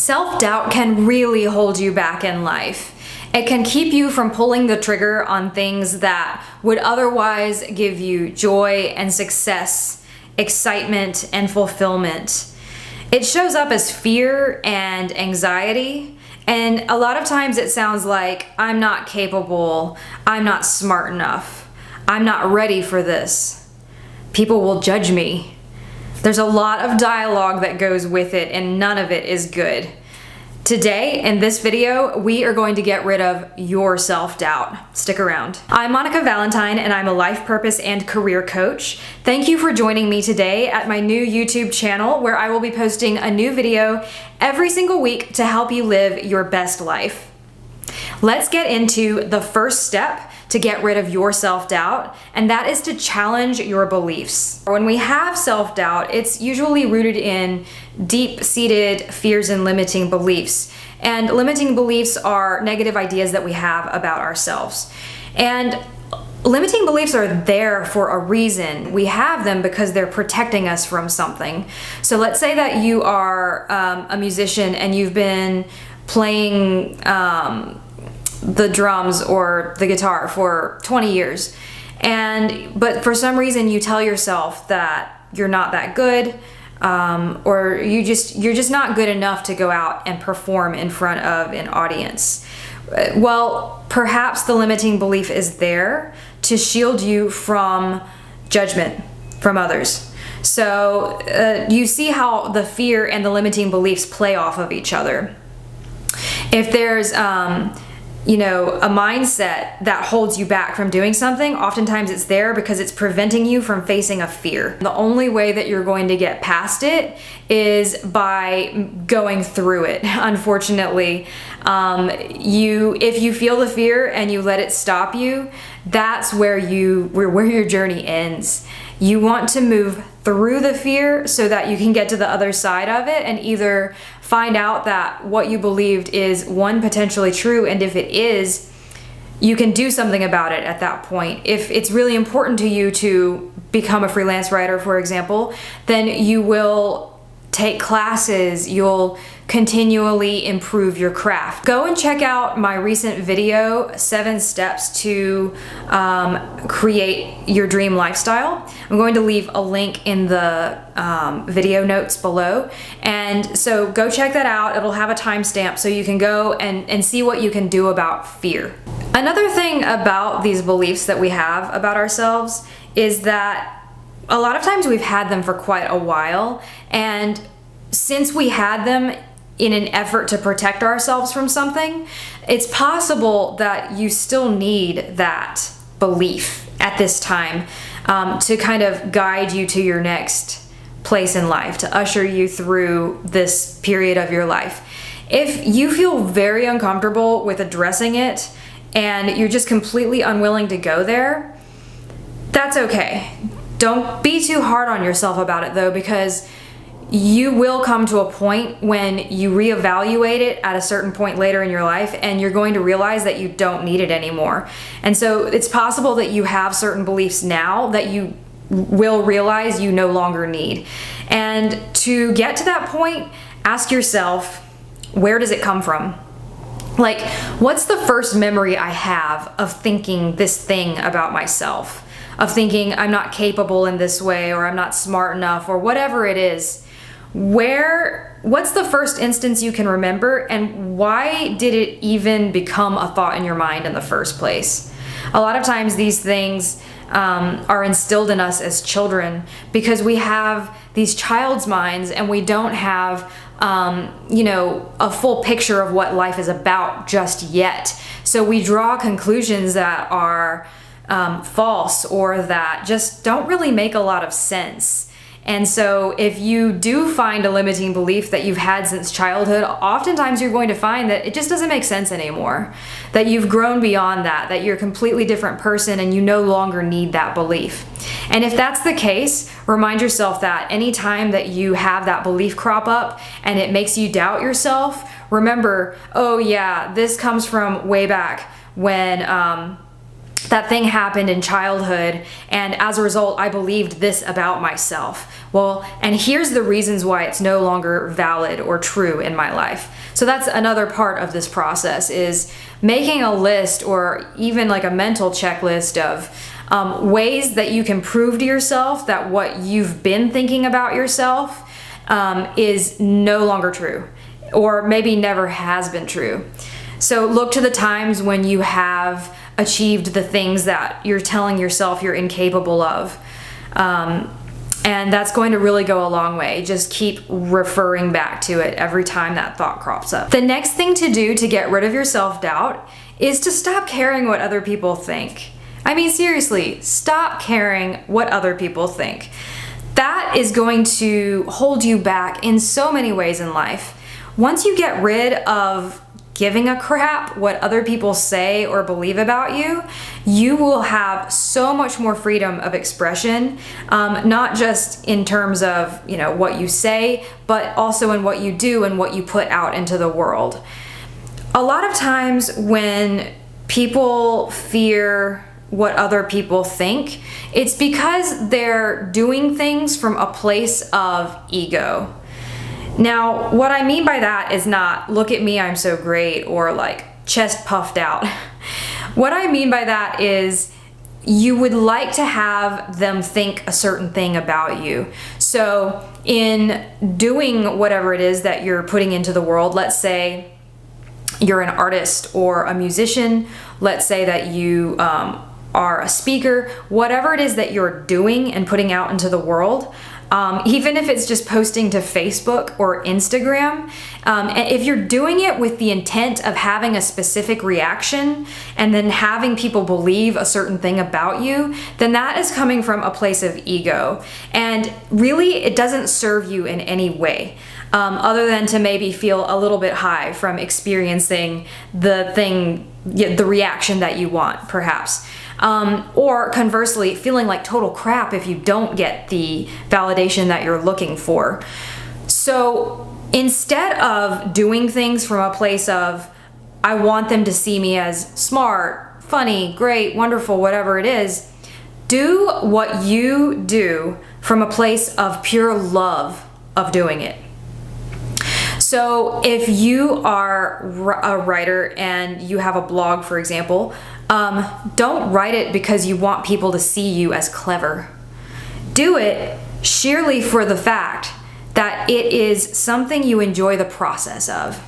Self-doubt can really hold you back in life. It can keep you from pulling the trigger on things that would otherwise give you joy and success, excitement and fulfillment. It shows up as fear and anxiety, and a lot of times it sounds like, I'm not capable, I'm not smart enough, I'm not ready for this, people will judge me. There's a lot of dialogue that goes with it, and none of it is good. Today, in this video, we are going to get rid of your self-doubt. Stick around. I'm Monica Valentine, and I'm a life purpose and career coach. Thank you for joining me today at my new YouTube channel, where I will be posting a new video every single week to help you live your best life. Let's get into the first step to get rid of your self-doubt, and that is to challenge your beliefs. When we have self-doubt, it's usually rooted in deep-seated fears and limiting beliefs. And limiting beliefs are negative ideas that we have about ourselves. And limiting beliefs are there for a reason. We have them because they're protecting us from something. So let's say that you are a musician and you've been playing the drums or the guitar for 20 years, but for some reason you tell yourself that you're not that good, or you're just not good enough to go out and perform in front of an audience. Well, perhaps the limiting belief is there to shield you from judgment from others. So you see how the fear and the limiting beliefs play off of each other. If there's a mindset that holds you back from doing something, oftentimes it's there because it's preventing you from facing a fear. The only way that you're going to get past it is by going through it. Unfortunately, if you feel the fear and you let it stop you, that's where your journey ends. You want to move through the fear so that you can get to the other side of it and either find out that what you believed is potentially true, and if it is, you can do something about it at that point. If it's really important to you to become a freelance writer, for example, then you will take classes, you'll continually improve your craft. Go and check out my recent video, 7 Steps to Create Your Dream Lifestyle. I'm going to leave a link in the video notes below. And so go check that out. It'll have a timestamp so you can go and see what you can do about fear. Another thing about these beliefs that we have about ourselves is that a lot of times we've had them for quite a while, and since we had them in an effort to protect ourselves from something, it's possible that you still need that belief at this time to kind of guide you to your next place in life, to usher you through this period of your life. If you feel very uncomfortable with addressing it and you're just completely unwilling to go there, that's okay. Don't be too hard on yourself about it though, because you will come to a point when you reevaluate it at a certain point later in your life, and you're going to realize that you don't need it anymore. And so it's possible that you have certain beliefs now that you will realize you no longer need. And to get to that point, ask yourself, where does it come from? Like, what's the first memory I have of thinking this thing about myself? Of thinking I'm not capable in this way, or I'm not smart enough, or whatever it is. What's the first instance you can remember, and why did it even become a thought in your mind in the first place? A lot of times these things are instilled in us as children because we have these child's minds and we don't have a full picture of what life is about just yet. So we draw conclusions that are false, or that just don't really make a lot of sense. And so if you do find a limiting belief that you've had since childhood, oftentimes you're going to find that it just doesn't make sense anymore, that you've grown beyond that you're a completely different person and you no longer need that belief. And if that's the case, remind yourself that anytime that you have that belief crop up and it makes you doubt yourself, remember, oh yeah, this comes from way back when that thing happened in childhood, and as a result, I believed this about myself. Well, and here's the reasons why it's no longer valid or true in my life. So that's another part of this process, is making a list or even like a mental checklist of ways that you can prove to yourself that what you've been thinking about yourself is no longer true, or maybe never has been true. So look to the times when you have achieved the things that you're telling yourself you're incapable of. And that's going to really go a long way. Just keep referring back to it every time that thought crops up. The next thing to do to get rid of your self-doubt is to stop caring what other people think. I mean, seriously, stop caring what other people think. That is going to hold you back in so many ways in life. Once you get rid of giving a crap what other people say or believe about you, you will have so much more freedom of expression, not just in terms of, you know, what you say, but also in what you do and what you put out into the world. A lot of times when people fear what other people think, it's because they're doing things from a place of ego. Now, what I mean by that is not, look at me, I'm so great, or like chest puffed out. What I mean by that is you would like to have them think a certain thing about you. So in doing whatever it is that you're putting into the world, let's say you're an artist or a musician, let's say that you are a speaker, whatever it is that you're doing and putting out into the world, even if it's just posting to Facebook or Instagram, if you're doing it with the intent of having a specific reaction and then having people believe a certain thing about you, then that is coming from a place of ego. And really, it doesn't serve you in any way, other than to maybe feel a little bit high from experiencing the reaction that you want, perhaps. Or conversely, feeling like total crap if you don't get the validation that you're looking for. So instead of doing things from a place of, I want them to see me as smart, funny, great, wonderful, whatever it is, do what you do from a place of pure love of doing it. So if you are a writer and you have a blog, for example, don't write it because you want people to see you as clever. Do it sheerly for the fact that it is something you enjoy the process of.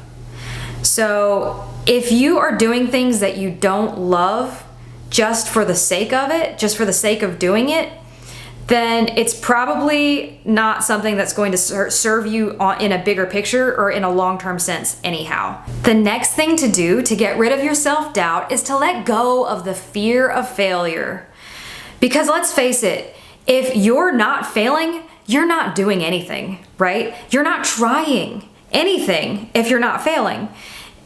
So if you are doing things that you don't love just for the sake of it, just for the sake of doing it, then it's probably not something that's going to serve you in a bigger picture or in a long-term sense anyhow. The next thing to do to get rid of your self-doubt is to let go of the fear of failure. Because let's face it, if you're not failing, you're not doing anything, right? You're not trying anything if you're not failing.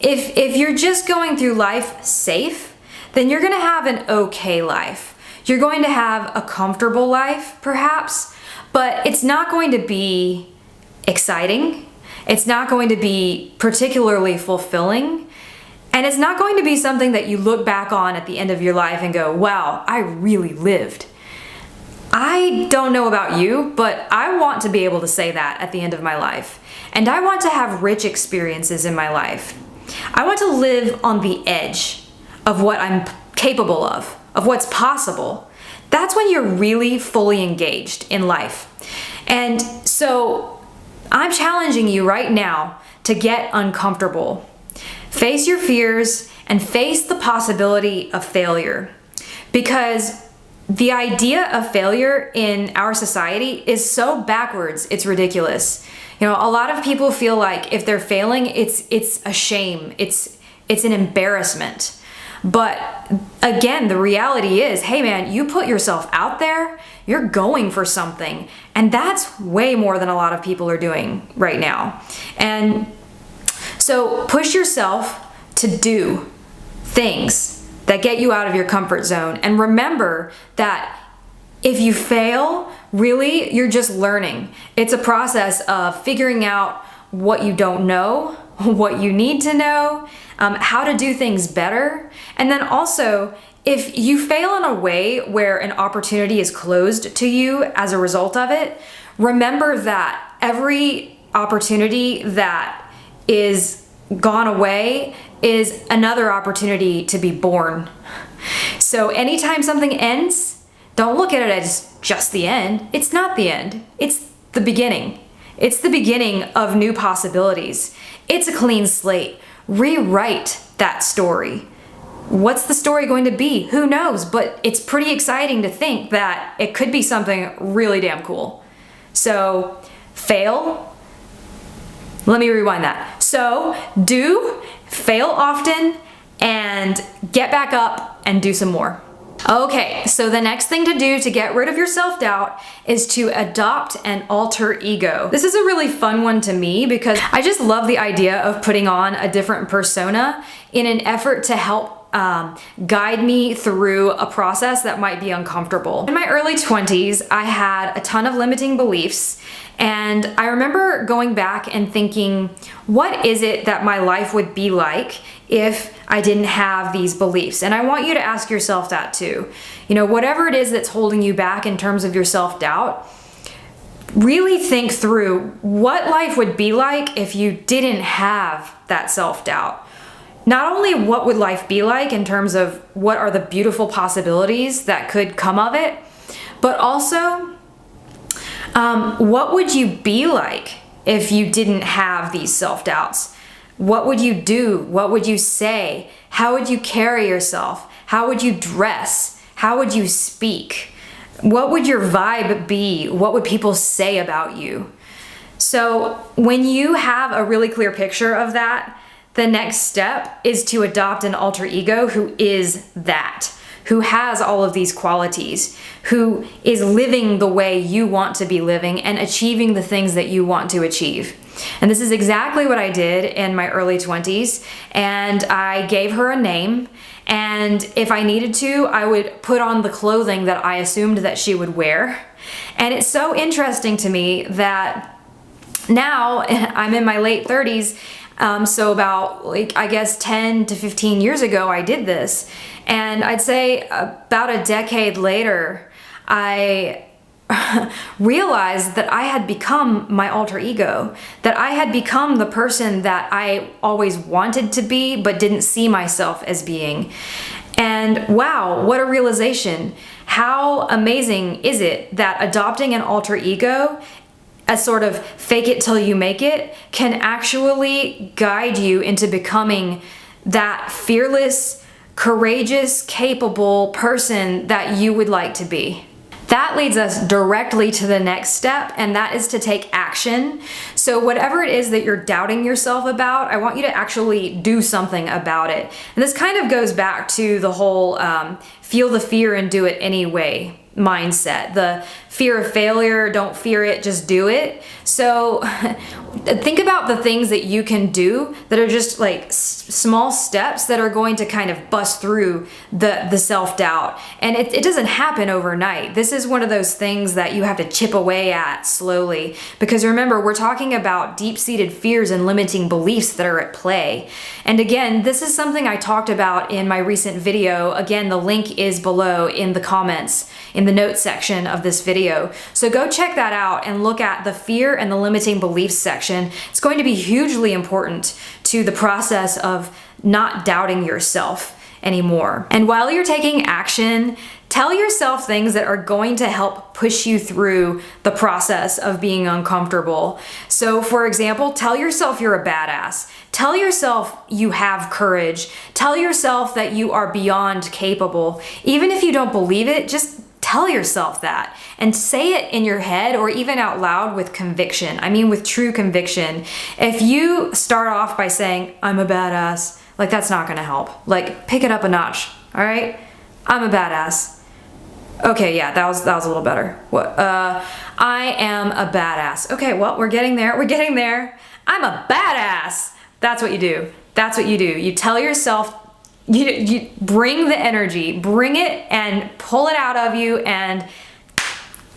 If you're just going through life safe, then you're gonna have an okay life. You're going to have a comfortable life, perhaps, but it's not going to be exciting. It's not going to be particularly fulfilling. And it's not going to be something that you look back on at the end of your life and go, wow, I really lived. I don't know about you, but I want to be able to say that at the end of my life. And I want to have rich experiences in my life. I want to live on the edge of what I'm capable of what's possible. That's when you're really fully engaged in life. And so I'm challenging you right now to get uncomfortable. Face your fears and face the possibility of failure. Because the idea of failure in our society is so backwards, it's ridiculous. You know, a lot of people feel like if they're failing, it's a shame, it's an embarrassment. But again, the reality is, hey man, you put yourself out there, you're going for something. And that's way more than a lot of people are doing right now. And so push yourself to do things that get you out of your comfort zone. And remember that if you fail, really, you're just learning. It's a process of figuring out what you don't know, what you need to know, how to do things better. And then also, if you fail in a way where an opportunity is closed to you as a result of it, remember that every opportunity that is gone away is another opportunity to be born. So anytime something ends, don't look at it as just the end. It's not the end. It's the beginning. It's the beginning of new possibilities. It's a clean slate. Rewrite that story. What's the story going to be? Who knows? But it's pretty exciting to think that it could be something really damn cool. So, fail. Let me rewind that. So, fail often, and get back up and do some more. Okay, so the next thing to do to get rid of your self-doubt is to adopt an alter ego. This is a really fun one to me because I just love the idea of putting on a different persona in an effort to help guide me through a process that might be uncomfortable. In my early 20s, I had a ton of limiting beliefs, and I remember going back and thinking, what is it that my life would be like if I didn't have these beliefs? And I want you to ask yourself that too. You know, whatever it is that's holding you back in terms of your self-doubt, really think through what life would be like if you didn't have that self-doubt. Not only what would life be like in terms of what are the beautiful possibilities that could come of it, but also what would you be like if you didn't have these self-doubts? What would you do? What would you say? How would you carry yourself? How would you dress? How would you speak? What would your vibe be? What would people say about you? So when you have a really clear picture of that, the next step is to adopt an alter ego who is that, who has all of these qualities, who is living the way you want to be living and achieving the things that you want to achieve. And this is exactly what I did in my early 20s, and I gave her a name, and if I needed to, I would put on the clothing that I assumed that she would wear. And it's so interesting to me that now I'm in my late 30s, so about, I guess 10 to 15 years ago, I did this. And I'd say about a decade later, I realized that I had become my alter ego, that I had become the person that I always wanted to be, but didn't see myself as being. And wow, what a realization. How amazing is it that adopting an alter ego, a sort of fake it till you make it, can actually guide you into becoming that fearless, courageous, capable person that you would like to be. That leads us directly to the next step, and that is to take action. So whatever it is that you're doubting yourself about, I want you to actually do something about it. And this kind of goes back to the whole feel the fear and do it anyway mindset. The fear of failure, don't fear it, just do it. So think about the things that you can do that are just like small steps that are going to kind of bust through the self-doubt. And it doesn't happen overnight. This is one of those things that you have to chip away at slowly, because remember, we're talking about deep-seated fears and limiting beliefs that are at play. And again, this is something I talked about in my recent video. Again, the link is below in the comments, in the notes section of this video. So go check that out and look at the fear and the limiting beliefs section. It's going to be hugely important to the process of not doubting yourself anymore. And while you're taking action, tell yourself things that are going to help push you through the process of being uncomfortable. So for example, tell yourself you're a badass. Tell yourself you have courage. Tell yourself that you are beyond capable. Even if you don't believe it, just tell yourself that and say it in your head or even out loud with conviction. I mean, with true conviction. If you start off by saying, I'm a badass, like that's not gonna help. Like, pick it up a notch, all right? I'm a badass. Okay, yeah, that was a little better. What? I am a badass. Okay, well, we're getting there. We're getting there. I'm a badass. That's what you do. That's what you do. You tell yourself, you bring the energy, bring it and pull it out of you and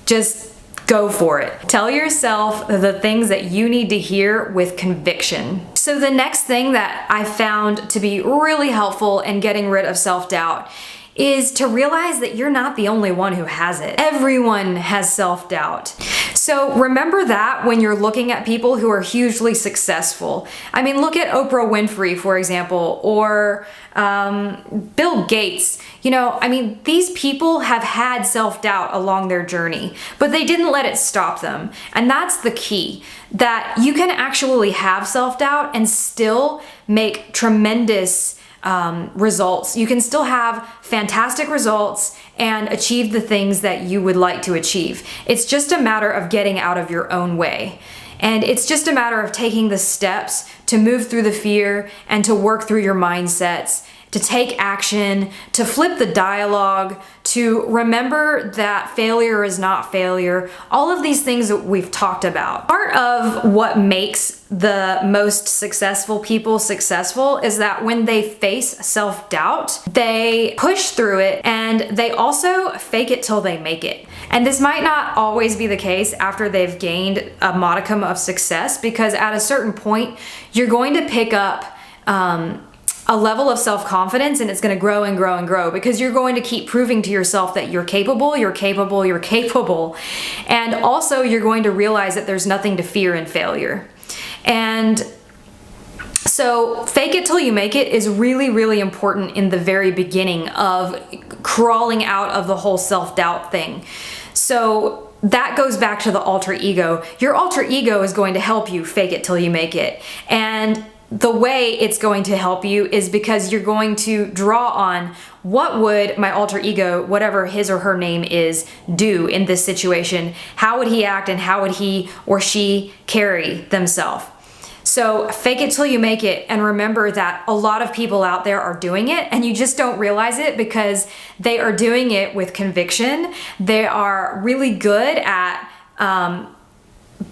just go for it. Tell yourself the things that you need to hear with conviction. So the next thing that I found to be really helpful in getting rid of self-doubt is to realize that you're not the only one who has it. Everyone has self-doubt. So remember that when you're looking at people who are hugely successful. I mean, look at Oprah Winfrey, for example, or Bill Gates. You know, I mean, these people have had self-doubt along their journey, but they didn't let it stop them. And that's the key, that you can actually have self-doubt and still make tremendous results. You can still have fantastic results and achieve the things that you would like to achieve. It's just a matter of getting out of your own way. And it's just a matter of taking the steps to move through the fear and to work through your mindsets, to take action, to flip the dialogue, to remember that failure is not failure. All of these things that we've talked about. Part of what makes the most successful people successful is that when they face self-doubt, they push through it and they also fake it till they make it. And this might not always be the case after they've gained a modicum of success, because at a certain point, you're going to pick up a level of self-confidence, and it's going to grow and grow and grow, because you're going to keep proving to yourself that you're capable, you're capable, you're capable. And also you're going to realize that there's nothing to fear in failure. And so fake it till you make it is really, really important in the very beginning of crawling out of the whole self-doubt thing. So that goes back to the alter ego. Your alter ego is going to help you fake it till you make it. And the way it's going to help you is because you're going to draw on what would my alter ego, whatever his or her name is, do in this situation. How would he act and how would he or she carry themselves? So fake it till you make it, and remember that a lot of people out there are doing it and you just don't realize it because they are doing it with conviction. They are really good at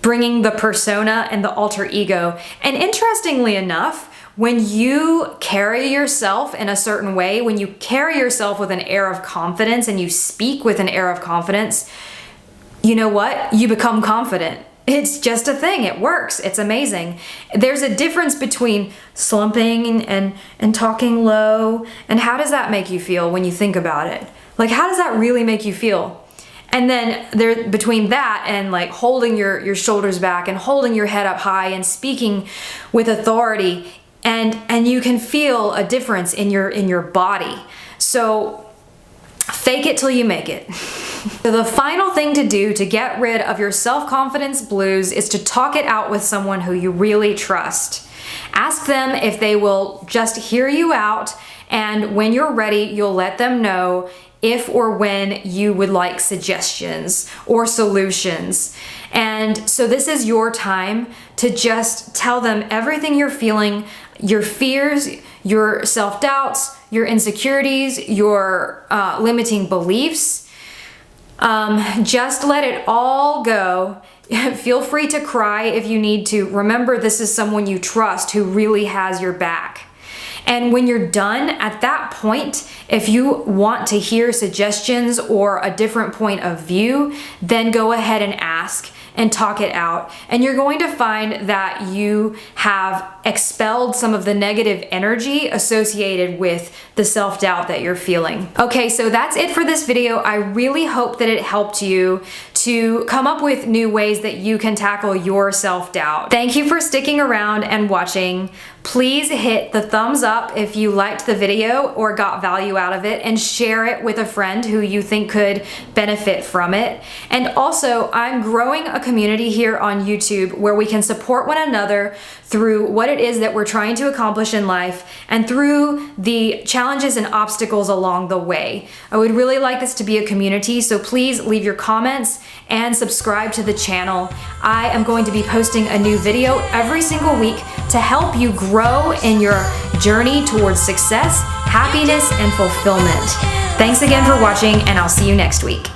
bringing the persona and the alter ego. And interestingly enough, when you carry yourself in a certain way, when you carry yourself with an air of confidence and you speak with an air of confidence, you know what? You become confident. It's just a thing. It works. It's amazing. There's a difference between slumping and talking low. And how does that make you feel when you think about it? Like, how does that really make you feel? And then there, between that and like holding your shoulders back and holding your head up high and speaking with authority, and you can feel a difference in your body. So fake it till you make it. So the final thing to do to get rid of your self-confidence blues is to talk it out with someone who you really trust. Ask them if they will just hear you out, and when you're ready, you'll let them know if or when you would like suggestions or solutions. And so this is your time to just tell them everything you're feeling, your fears, your self-doubts, your insecurities, your limiting beliefs. Just let it all go. Feel free to cry if you need to. Remember, this is someone you trust who really has your back. And when you're done, at that point, if you want to hear suggestions or a different point of view, then go ahead and ask and talk it out. And you're going to find that you have expelled some of the negative energy associated with the self-doubt that you're feeling. Okay, so that's it for this video. I really hope that it helped you to come up with new ways that you can tackle your self-doubt. Thank you for sticking around and watching. Please hit the thumbs up if you liked the video or got value out of it, and share it with a friend who you think could benefit from it. And also, I'm growing a community here on YouTube where we can support one another through what it is that we're trying to accomplish in life and through the challenges and obstacles along the way. I would really like this to be a community, so please leave your comments and subscribe to the channel. I am going to be posting a new video every single week to help you grow in your journey towards success, happiness, and fulfillment. Thanks again for watching, and I'll see you next week.